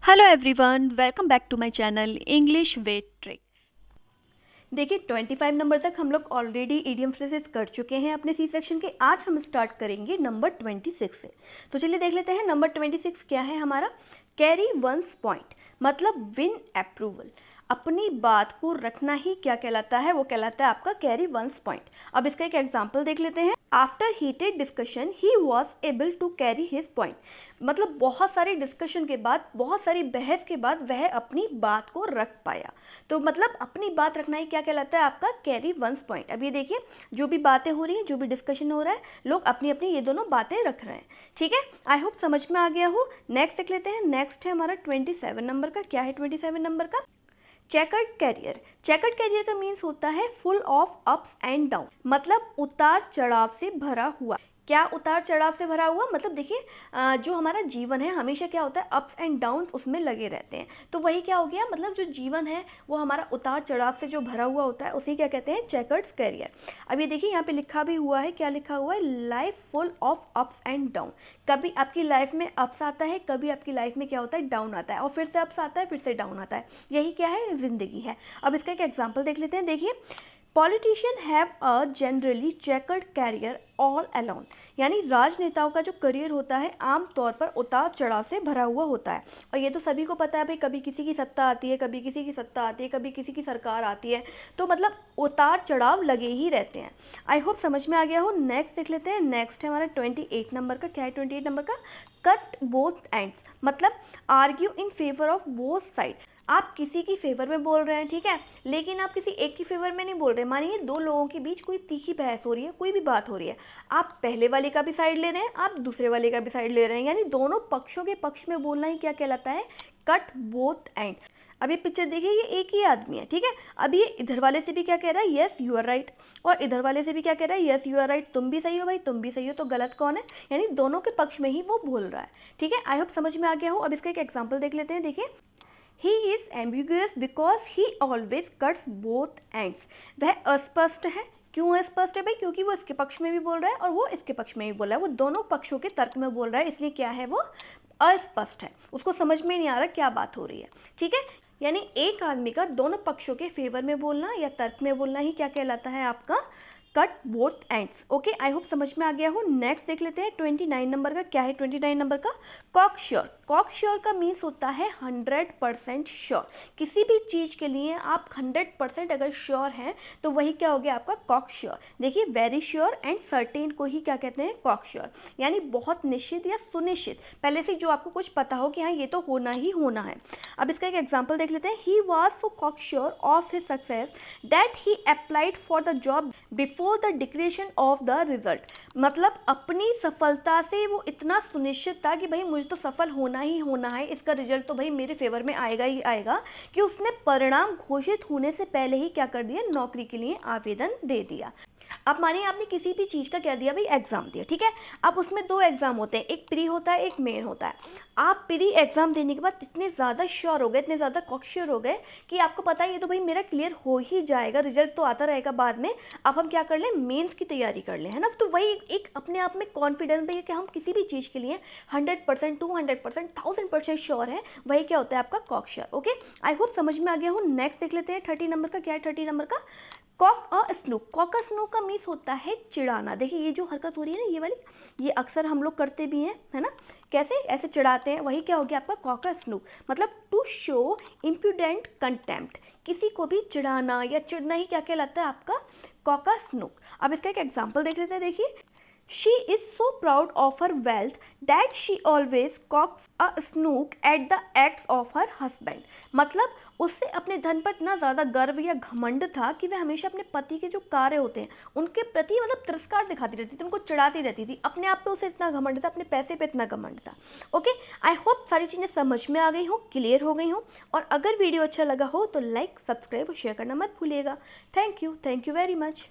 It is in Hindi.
Hello everyone, welcome back to my channel English with trick. देखिए 25 नंबर तक हम लोग ऑलरेडी इडियम फ्रेजेस कर चुके हैं अपने सी सेक्शन के। आज हम स्टार्ट करेंगे नंबर 26 से। तो चलिए देख लेते हैं नंबर 26 क्या है हमारा। कैरी वंस पॉइंट मतलब विन अप्रूवल। अपनी बात को रखना ही क्या कहलाता है, वो कहलाता है आपका कैरी वंस पॉइंट। अब इसका एक एग्जाम्पल देख लेते हैं। After heated discussion he was able to carry his point. मतलब बहुत सारे डिस्कशन के बाद, बहुत सारी बहस के बाद वह अपनी बात को रख पाया। तो मतलब अपनी बात रखना ही क्या कहलाता है आपका कैरी वंस पॉइंट। अब ये देखिए, जो भी बातें हो रही हैं, जो भी डिस्कशन हो रहा है, लोग अपनी अपनी ये दोनों बातें रख रहे हैं। ठीक है, आई होप समझ में आ गया हो। नेक्स्ट देख लेते हैं। नेक्स्ट है हमारा 27 नंबर का। क्या है 27 नंबर का? Chequered career. चेकर्ड कैरियर का मीन्स होता है full of ups and down, मतलब उतार चढ़ाव से भरा हुआ। क्या उतार चढ़ाव से भरा हुआ? मतलब देखिए, जो हमारा जीवन है हमेशा क्या होता है, अप्स एंड डाउन उसमें लगे रहते हैं। तो वही क्या हो गया, मतलब जो जीवन है वो हमारा उतार चढ़ाव से जो भरा हुआ होता है उसे क्या कहते हैं, चेकर्ड कैरियर। अब ये देखिए यहाँ पे लिखा भी हुआ है, क्या लिखा हुआ है, life full of ups and down. कभी आपकी लाइफ में अप्स आता है, कभी आपकी लाइफ में क्या होता है, डाउन आता है, और फिर से अप्स आता है, फिर से डाउन आता है। यही क्या है, जिंदगी है। अब इसका एक एग्जाम्पल देख लेते हैं। देखिए, politician have a generally chequered career all along. यानी राजनेताओं का जो करियर होता है आमतौर पर उतार चढ़ाव से भरा हुआ होता है। और ये तो सभी को पता है भाई, कभी किसी की सत्ता आती है, कभी किसी की सत्ता आती है, कभी किसी की सरकार आती है। तो मतलब उतार चढ़ाव लगे ही रहते हैं। आई होप समझ में आ गया हो। नेक्स्ट देख लेते हैं। नेक्स्ट है हमारा 28 नंबर का। क्या है 28 नंबर का? कट बोथ एंड्स मतलब argue in favour of both side. आप किसी की फेवर में बोल रहे हैं, ठीक है, लेकिन आप किसी एक की फेवर में नहीं बोल रहे। मानिए दो लोगों के बीच कोई तीखी बहस हो रही है, कोई भी बात हो रही है, आप पहले वाले का भी साइड ले रहे हैं, आप दूसरे वाले का भी साइड ले रहे हैं। यानी दोनों पक्षों के पक्ष में बोलना ही क्या कहलाता है, कट बोथ एंड। अब ये पिक्चर देखिए, ये एक ही आदमी है, ठीक है। अब ये इधर वाले से भी क्या कह रहा है, यस यू आर राइट, और इधर वाले से भी क्या कह रहा है, यस यू आर राइट, तुम भी सही हो भाई, तुम भी सही हो। तो गलत कौन है? यानी दोनों के पक्ष में ही वो बोल रहा है। ठीक है, आई होप समझ में आ गया हो। अब इसका एक एग्जाम्पल देख लेते हैं। देखिए, he is ambiguous because he always cuts both ends. वह अस्पष्ट है। क्यों अस्पष्ट है भाई? क्योंकि वो इसके पक्ष में भी बोल रहा है और वो इसके पक्ष में भी बोल रहा है। वो दोनों पक्षों के तर्क में बोल रहा है, इसलिए क्या है, वो अस्पष्ट है। उसको समझ में नहीं आ रहा क्या बात हो रही है। ठीक है, यानी एक आदमी का दोनों पक्षों के फेवर में बोलना या तर्क में बोलना ही क्या कहलाता है आपका, cut both ends. Okay, I hope समझ में आ गया हो। नेक्स्ट देख लेते हैं 29 नंबर का। क्या है 29 नंबर का? Cocksure. कॉक श्योर का मीन्स होता है 100% श्योर। किसी भी चीज़ के लिए आप 100% अगर श्योर हैं तो वही क्या हो गया आपका, कॉक श्योर। देखिए, वेरी श्योर एंड सर्टेन को ही क्या कहते हैं, कॉक श्योर। यानी बहुत निश्चित या सुनिश्चित, पहले से जो आपको कुछ पता हो कि हाँ ये तो होना ही होना है। अब इसका एक एग्जाम्पल देख लेते हैं। He was so cocksure of his success that he applied for the job before the declaration of the result. मतलब अपनी सफलता से वो इतना सुनिश्चित था कि भाई मुझे तो सफल होना ही होना है, इसका रिजल्ट तो भाई मेरे फेवर में आएगा ही आएगा, कि उसने परिणाम घोषित होने से पहले ही क्या कर दिया, नौकरी के लिए आवेदन दे दिया। अब मानिए आपने किसी भी चीज़ का क्या दिया भाई, एग्जाम दिया, ठीक है। अब उसमें दो एग्जाम होते हैं, एक प्री होता है, एक मेन होता है। आप प्री एग्जाम देने के बाद इतने ज़्यादा श्योर हो गए, इतने ज़्यादा कॉकश्योर हो गए कि आपको पता है ये तो भाई मेरा क्लियर हो ही जाएगा, रिजल्ट तो आता रहेगा बाद में। अब हम क्या कर लें, मेंस की तैयारी कर लें, है ना। तो वही एक अपने आप में कॉन्फिडेंस है कि हम किसी भी चीज़ के लिए 100%, 200%, 1000% श्योर है, वही क्या होता है आपका कॉकश्योर। ओके, आई होप समझ में आ गया हो। नेक्स्ट देख लेते हैं 30 नंबर का। क्या है 30 नंबर का? कॉक अ स्नूक। कॉक अ स्नूक का मीन्स होता है चिढ़ाना। देखिए ये जो हरकत हो रही है ना, ये वाली, ये अक्सर हम लोग करते भी हैं, है ना। कैसे? ऐसे चिढ़ाते हैं, वही क्या हो गया आपका, कॉक अ स्नूक। मतलब टू शो इम्प्यूडेंट कंटेम्प्ट। किसी को भी चिढ़ाना या चिढ़ना ही क्या कहलाता है आपका, कॉक अ स्नूक। अब इसका एक एग्जाम्पल देख लेते हैं। देखिए, She is so proud of her wealth that she always cocks a snook at the acts of her husband. मतलब उससे अपने धन पर इतना ज़्यादा गर्व या घमंड था कि वह हमेशा अपने पति के जो कार्य होते हैं उनके प्रति मतलब तिरस्कार दिखाती रहती थी, उनको चिढ़ाती रहती थी। अपने आप पे उसे इतना घमंड था, अपने पैसे पे इतना घमंड था। ओके, आई होप सारी चीज़ें समझ में आ गई हो, क्लियर हो गई हो। और अगर वीडियो अच्छा लगा हो तो लाइक, सब्सक्राइब और शेयर करना मत भूलिएगा। Thank you very much.